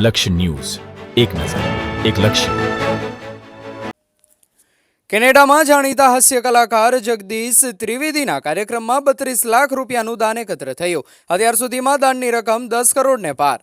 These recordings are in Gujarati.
લક્ષ્ય ન્યૂઝ, એક નજર, એક લક્ષ્ય. કેનેડામાં જાણીતા હાસ્ય કલાકાર જગદીશ ત્રિવેદીના કાર્યક્રમમાં 32 લાખ રૂપિયાનું દાન એકત્ર થયું. અત્યાર સુધીમાં દાનની રકમ 10 કરોડને પાર.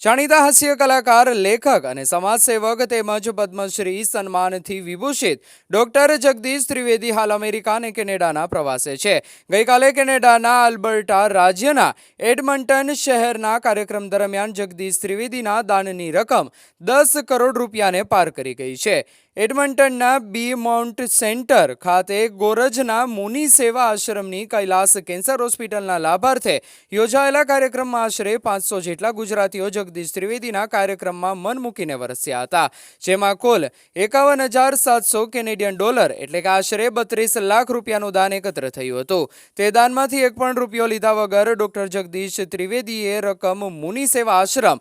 જાણીતા હાસ્ય કલાકાર, લેખક અને સમાજસેવક તેમજ પદ્મશ્રી સન્માનથી વિભૂષિત ડોક્ટર જગદીશ ત્રિવેદી હાલ અમેરિકા અને કેનેડાના પ્રવાસે છે. ગઈકાલે કેનેડાના આલ્બર્ટા રાજ્યના એડમન્ટન શહેરના કાર્યક્રમ દરમિયાન જગદીશ ત્રિવેદીના દાનની રકમ 10 કરોડ રૂપિયાને પાર કરી ગઈ છે. એડમન્ટનના બીમાઉન્ટ સેન્ટર ખાતે ગોરજના મુનિ સેવા આશ્રમની કૈલાસ કેન્સર હોસ્પિટલના લાભાર્થે યોજાયેલા કાર્યક્રમમાં આશરે 500 જેટલા ગુજરાતીઓ જગદીશ ત્રિવેદીના કાર્યક્રમમાં મન મૂકીને વરસ્યા હતા, જેમાં કુલ 51,700 કેનેડિયન ડોલર એટલે કે આશરે 32 લાખ રૂપિયાનું દાન એકત્ર થયું હતું. તે દાનમાંથી એક પણ રૂપિયો લીધા વગર ડોક્ટર જગદીશ ત્રિવેદીએ રકમ મુનિ સેવા આશ્રમ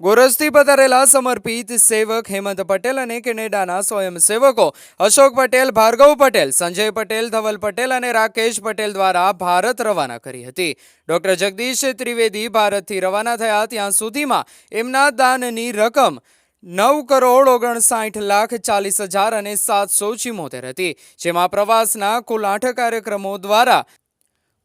ગોરજથી પધારેલા સમર્પિત સેવક હેમંત પટેલ અને કેનેડાના સ્વયંસેવકો અશોક પટેલ, ભાર્ગવ પટેલ, સંજય પટેલ, ધવલ પટેલ અને રાકેશ પટેલ દ્વારા ભારત રવાના કરી હતી. ડોક્ટર જગદીશ ત્રિવેદી ભારતથી રવાના થયા ત્યાં સુધીમાં એમના દાનની રકમ 9,59,40,774 હતી, જેમાં પ્રવાસના કુલ 8 કાર્યક્રમો દ્વારા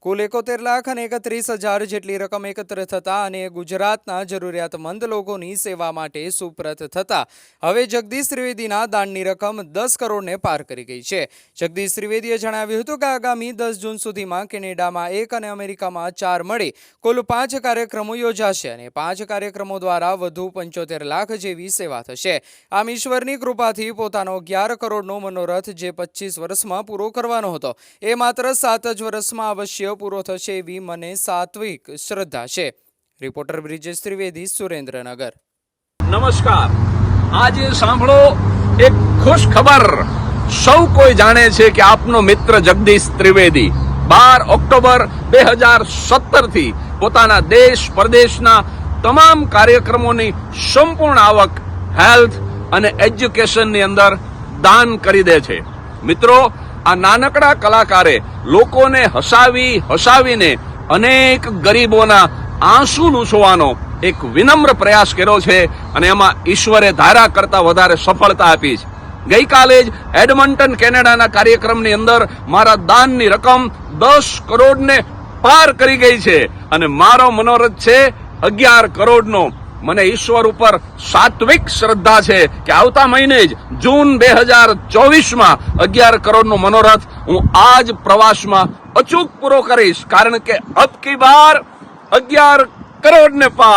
કુલ 71,31,000 જેટલી રકમ એકત્ર થતા અને ગુજરાતના જરૂરિયાતમંદ લોકોની સેવા માટે સુપ્રત થતા હવે જગદીશ ત્રિવેદીના દાનની રકમ 10 કરોડને પાર કરી ગઈ છે. જગદીશ ત્રિવેદીએ જણાવ્યું હતું કે આગામી 10 જૂન સુધીમાં કેનેડામાં 1 અને અમેરિકામાં 4 મળી કુલ 5 કાર્યક્રમો યોજાશે અને 5 કાર્યક્રમો દ્વારા વધુ 75 લાખ જેવી સેવા થશે. આમ ઈશ્વરની કૃપાથી પોતાનો 11 કરોડનો મનોરથ જે 25 વર્ષમાં પૂરો કરવાનો હતો એ માત્ર 7 જ વર્ષમાં અવશ્ય પૂરો થશે એવી મને સાત્વિક શ્રદ્ધા છે. રિપોર્ટર બ્રિજેશ ત્રિવેદી, સુરેન્દ્રનગર. નમસ્કાર. આજે સાંભળો એક ખુશ ખબર. સૌ કોઈ જાણે છે કે આપનો મિત્ર જગદીશ ત્રિવેદી 12 ઓક્ટોબર 2017 થી પોતાના દેશ પરદેશના તમામ કાર્યક્રમોની સંપૂર્ણ આવક હેલ્થ અને એજ્યુકેશનની અંદર દાન કરી દે છે. મિત્રો, આ નાનકડા કલાકારે લોકોને હસાવીને અનેક ગરીબોના આંસુ લૂછવાનો એક વિનમ્ર પ્રયાસ કર્યો છે અને એમાં ઈશ્વરે ધારા કરતા વધારે સફળતા આપી છે. ગઈકાલે જ એડમન્ટન કેનેડાના કાર્યક્રમની અંદર મારા દાનની રકમ 10 કરોડને પાર કરી ગઈ છે અને મારો મનોરથ છે 11 કરોડનો. મને ઈશ્વર ઉપર સાત્વિક શ્રદ્ધા છે કે આવતા મહિને જ જૂન 2024માં 11 કરોડનો મનોરથ હું આ જ પ્રવાસમાં અચૂક પૂરો કરીશ, કારણ કે અબ કી બાર 11 કરોડને પાર.